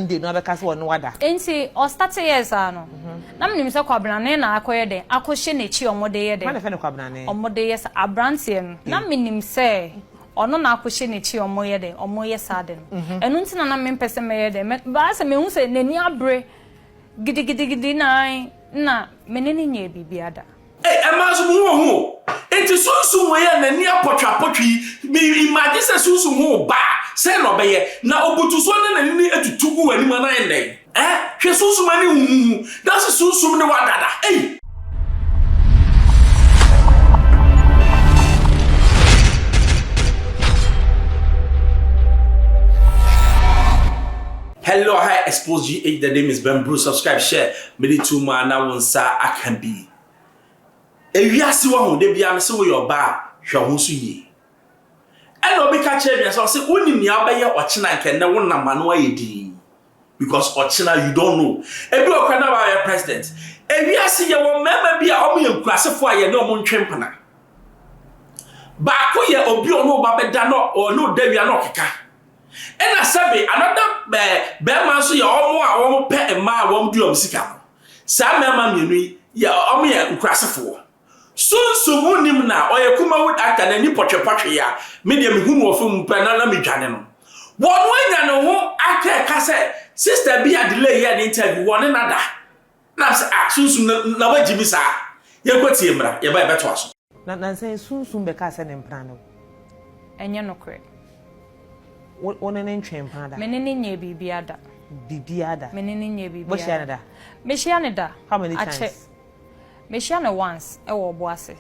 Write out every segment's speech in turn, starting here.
Ndi no beka se won wada. Enti o start years ano. Na mnim se kwabnane na akoye den. Akohye na chi omode ye den. Ma na fe no kwabnane. Omode yes abrantie no. Na mnim se ono na akohye na chi omoye den. Omoye saden. Enu ntina na mempese meye den. Ba se mehu se nani abre gidi na menene nye bibiada. Emazo mu ho. Enti sunsun we ya nani apotwapotwi. Me imagine se sunsun ho ba. Se no beye na obutuso na nani etutugu wani mana enden. Hwe sunsun mani hu. That's sunsun ne wadada. Hello, hi, Xposed GH. The name is Ben Bruce. Subscribe, share. Many two man now one sa I can be. If you see one who they be am say your bar, shall who ye. And no be catch me so say only ni abaye ochina nke na wona manu ayedi because ochina you don't know. Ebi okwa na ba president. If you see your member be a omo yankurasefo aye na omo ntwempana. Ba ko ye obi ono ba beda no or no devia no keka. And I said, another bear so your own pet and my won't do sika. Sam mammy, ya omia ucrassifo. Soon moon now, or a kuma would act and any potria, medium whom of whom penana me janino. One way than a won't act a cassette, sister be a delay and interview one another. Naps soon no Jimmy sa. You got Simbra, you buy better. Na say soon be cassa and plano. And you're no correct. One an entry pada. Menene nye bibiada. Bibiada. Menene nye bibiada. What's Canada? Meshianeda. How many times? Meshiane once. Ewo boase.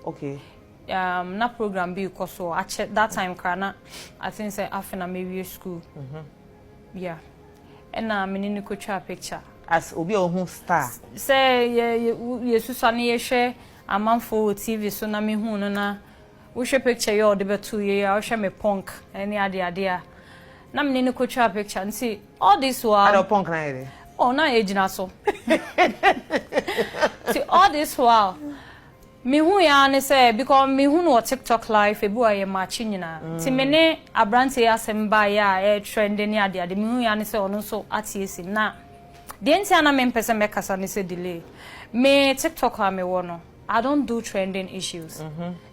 Okay. Na program be so I check that time kana. I think say Afrah maybe school. Yeah. And na menene ko twa picture. As obi ohun star. Say ye susane ye hwe amanfo TV so na me hu no na. We should picture you the better year. I show me punk any idea. Na me ni ko twa picture and see all this while. I don't punk na. Oh, na age na so. See all this while. Me hu ya ne say because me hu no TikTok live ebu aye match nyina. Ti me ne abrante Asem ba ya e trend ni ade me hu ya ne say ono so atiesi na. De ntia na me mpese me kasa ne say delay. Me TikTok ha me wo no. I don't do trending issues.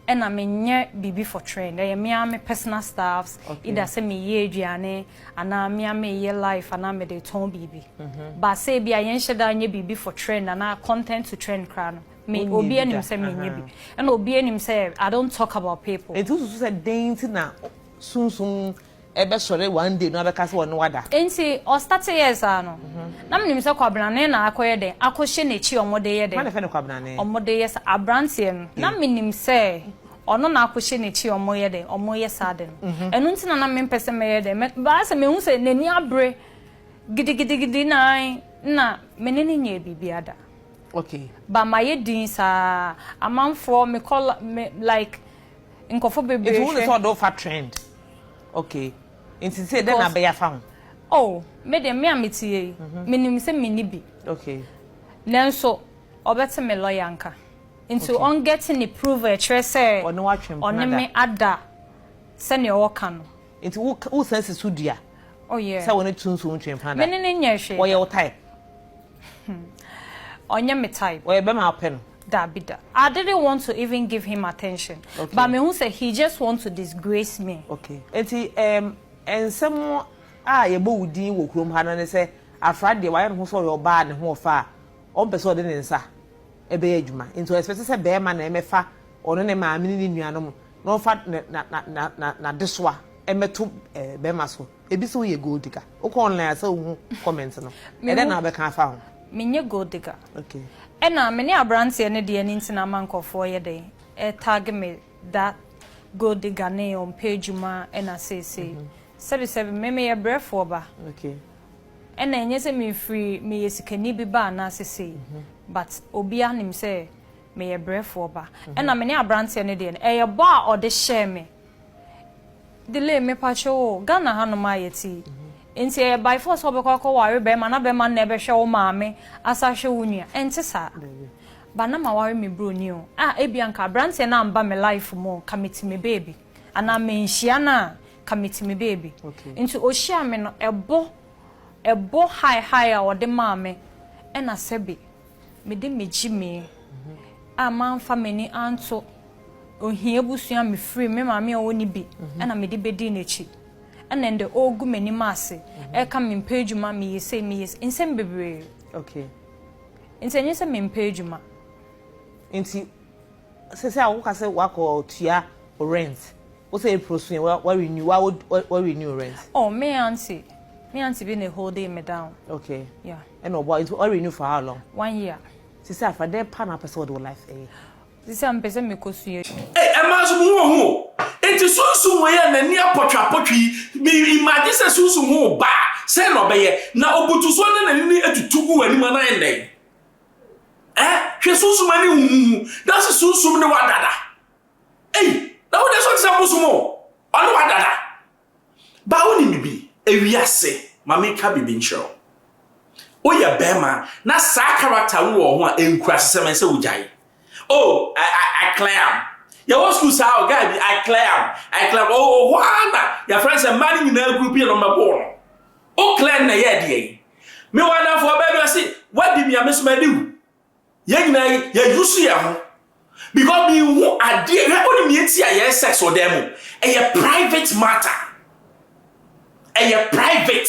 And I mean, BB for trend. I am personal staffs. Either say me ye aduane, and I me ye life, and I me the tone BB. But say be I ain't shada nye BB for trend, and I content to trend crown. Me obi enim say me nye bi, and obi enim say I don't talk about people. It also said dainty na soon. Ebe sore one day no beka se won wada. Enti o start years ano. Na mnim se kwabnane na akoye den. Akohye na chi omode ye den. Ma na fe no kwabnane. Omode yes abrantie no. Na mnim se ono na akohye na chi omoye den. Omoye saden. Enu ntina na mempese meye den. Ba se mehu se nani abre gidi na menene nye bibiada. Okay. Ba maye din sa amanfo me call me like nkofo bebe. It won't so do fa trend. Okay. Inti say then na be ya fa. Oh, me dem me ametie. Me nim se me ni bi. Okay. Nanso obete me lawyer nka. Into on getting the proof a tre say Ono watwem. Ono me ada se ne o ka no. Inti who sense sudua. Oh yeah. Say woni tuntu ntwem panda. Me ne nya hwe. Wo ye type. Onye me type. Wo ye be ma pen. Dabida. I didn't want to even give him attention. Okay. But me who say he just want to disgrace me. Okay. Enti ensem a ye bo wudin wo krom ha no ne say Afrah de wa ye ho so yo ba ne ho fa o pese o de ne nsa ebe ye adwuma into expect say be ma na emefa ono ne ma amini ni nuanom no fa na deswa emeto be ma so ebi so ye gold digger o ko online say hu comment no e de na be kan fa ho menye gold digger. Okay. Ena me ne abrantie ne de ani ntina mankofo ye de e tag me that gold digger ne on page ma ena say 77 me ye brefo ba. Okay. Ena enye se me free me yesikani bi ba na say but obi anim say me ye brefo ba. Ena me ne abrantie ne de e ye bo a ode share me. Delay me pacho Ghana hanoma yeti. Inti by force obekwa ware be ma na be ma na be hwe wo maame asa hwe wo nua enti sa ba na ma ware me bro ni o ebianka brand na amba me life mo committee me baby ana me nhia na committee me baby into o share me no ebo ebo high a ode maame e na sebe me de megime a man family anto ohia busua me free me maame oni bi e na me de bedi n'echi and then the ogu many masse e come in page ma me say me is in sem bebre okay inse nyese me page ma inti se awo ka se wako tua rent o say prosuin wa renew wa renew rent oh me auntie been a whole day me down okay yeah and no boy it renew for how long 1 year se say for that pan episode of life this am person me kosuye amazo mu ho enti sunsun we ya nani apotwapotwi mi imagine se sunsun ho ba se no beye na obutuso na nani atutugu wani mana enden hwe sunsun mani hu that's sunsun ne wadada na wo de so tsa musumo onu wadada ba woni bibi ewiase mameka bibi nchero oya bema na sa character wo ho a enkura semen se ujai oh I claim ya was school sao guy be I claim oh wana your friends are man in a group here on my born oh claim na ye die me wana for baby say what did me amesma do ye gina ya yusu ya ho because me who ade he only me tia ye sex or them a private matter a private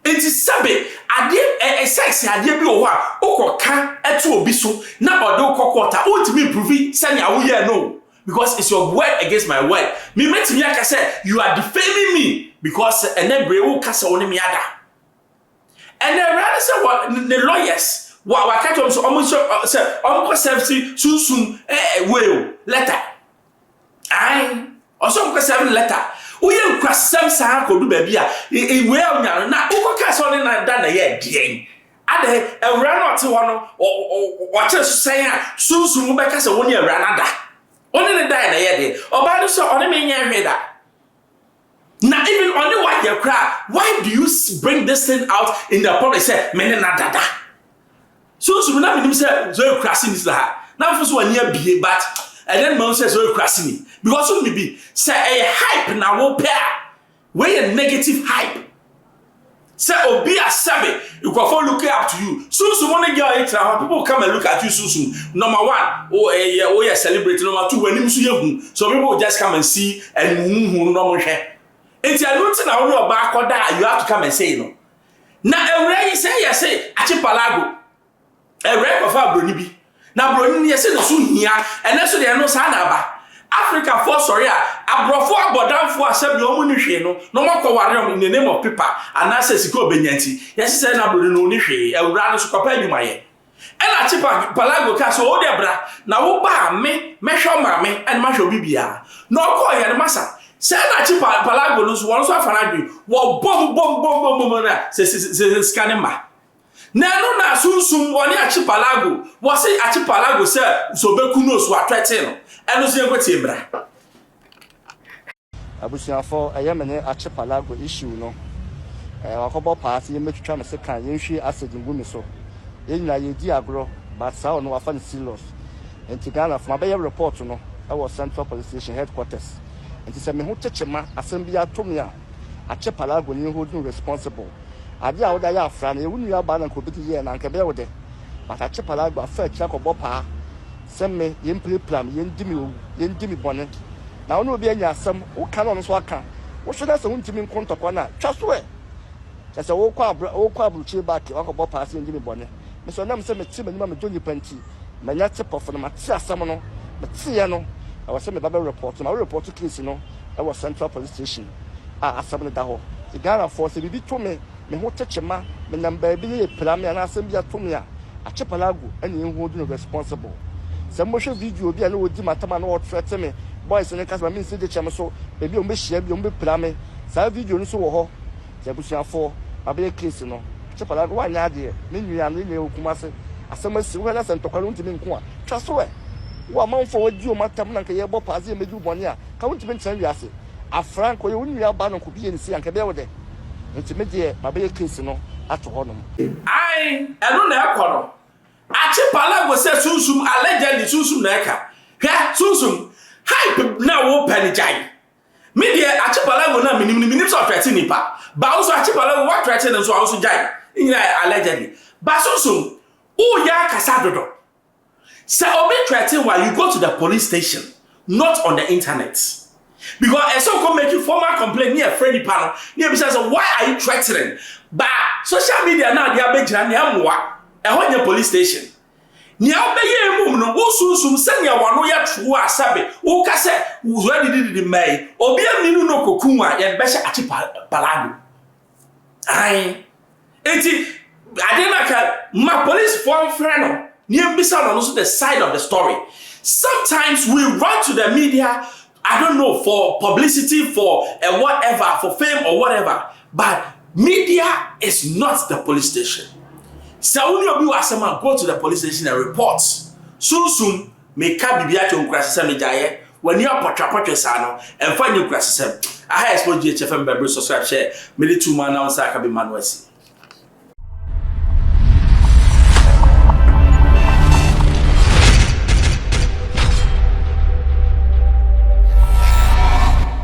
it is sabe ade sex ade bi o ha okoka etu obi so na odo kokota ultimate prove say ya wo ye no because it's your word against my word me metimi aka say you are defaming me because enebre wo kasa woni me ada and then rather say what the lawyers wa catch them so almost say almost safety sunsun well letter I also go 7 letter we am kwasam sa ko du ba bia we nya na ukoka so ne na da na ye dien ade ewra no te ho no o che sen a sunsun be ka se woni ewra na da oni ne da na ye de oba no so oni me nya hwe da na even only why you cry why do you bring this thing out in the public say me ne na dada sunsun na me nim say so krasi ni sa na fo so ani abie but and then man says so krasi because so me be say a hype na wo pair we a negative hype say obi asabe you go for look up to you sunsun one girl it people come and look at you sunsun number 1 oh yeah celebrate number 2 when him so yehu so people just come and see and hu no mo hwe enti aluti na wo oba akoda you have to come and say no na ewre yi say yes say achipalago ewre ko fa broni bi na broni ni yes no so hia ene so de no sa na ba Africa for sorry abrofo abodanfo asabi omu ni hwe no mako ware in the name of paper and access ko benyanti yes say na broni no ni hwe ewra no so kwapa adwuma ye ena achipalago ka so o de bra na wo ba me hwo ma me en ma hwo bibia no ko ye ne masa say na achipalago no so won so afana dwi wo bom na se scanning ma na no na sunsun woni achipalago wo say achipalago say so beku no so atwete no eno so yekwete bra abusuafo ayemene achipalago issue no wakobo pass ye metwitwa me se kan yenhwe asedi ngumi so yenyina ye di agro but sao no wafa serious enti Ghana from abaye report no our Central Police Station headquarters enti se me ho chechema asem bia tomia achipalago ni holding responsible ade a woda ya Afrah na ewunu aba na nkobiti ye na nkebe wode but achipalago afa kira ko bopa semme yempre plan yendimi bone na wono obi anya asem wo ka no so aka wo hweda se wontimi nkontokwa na twaso se wo kwa abruchi back wa ko bopa se yendimi bone me so nam se me ti manima me doni panti manya tepofo na mati asem no me tie no I was saying about report. My report case, you know, I was Central Police Station. Asem da ho. The Ghana force be to me ho touch ma, me number be a plan and asem bia to me a chepalago and you hold no responsible. Some motion video be and would matama no threaten me. Boys and cast my mean say the chama so maybe on be share be on be plan me. Sa video no so ho. Jabusia for abe case no. Chepalago wa nya de me nua no ne okumase. Asem asi wo na sentokwa ntimi nko a. Twa so e. Wa man for wadi o matam na nke ye bo paase e medu bone a ka wontimi ntran wiase Afrah ko ye wonu aba no ko bi ensi anka be wode ntimi de ma be case no ato honom ai eno na ekoro achipalago se sunsum allegedly sunsum na eka hwe sunsum hype na wo panijai media achipalago na minim so threaten nipa ba also achipalago what threaten so also jai allegedly ba so o ya kasa dodo say obi threaten while you go to the police station not on the internet because so come make you formal complaint near friendly panel near be say why are you threatening ba social media now they are begira ne amwa e ho nya police station ni obeye mum no wo sunsum sanya wano ya tuo asabe wo ka se wo didi mai obi aminu no kokun a ye be sha achi palado ai enti adena ka ma police form friend ni mbisa no so the side of the story. Sometimes we run to the media, I don't know, for publicity, for whatever, for fame or whatever, but media is not the police station. So when you Asem go to the police station and report, soon may can be at your crasism jaye when you are portrait sano and find your crasism. I have exposed GHFM by subscribe share. Many 2 man now, Saka be Manuesi.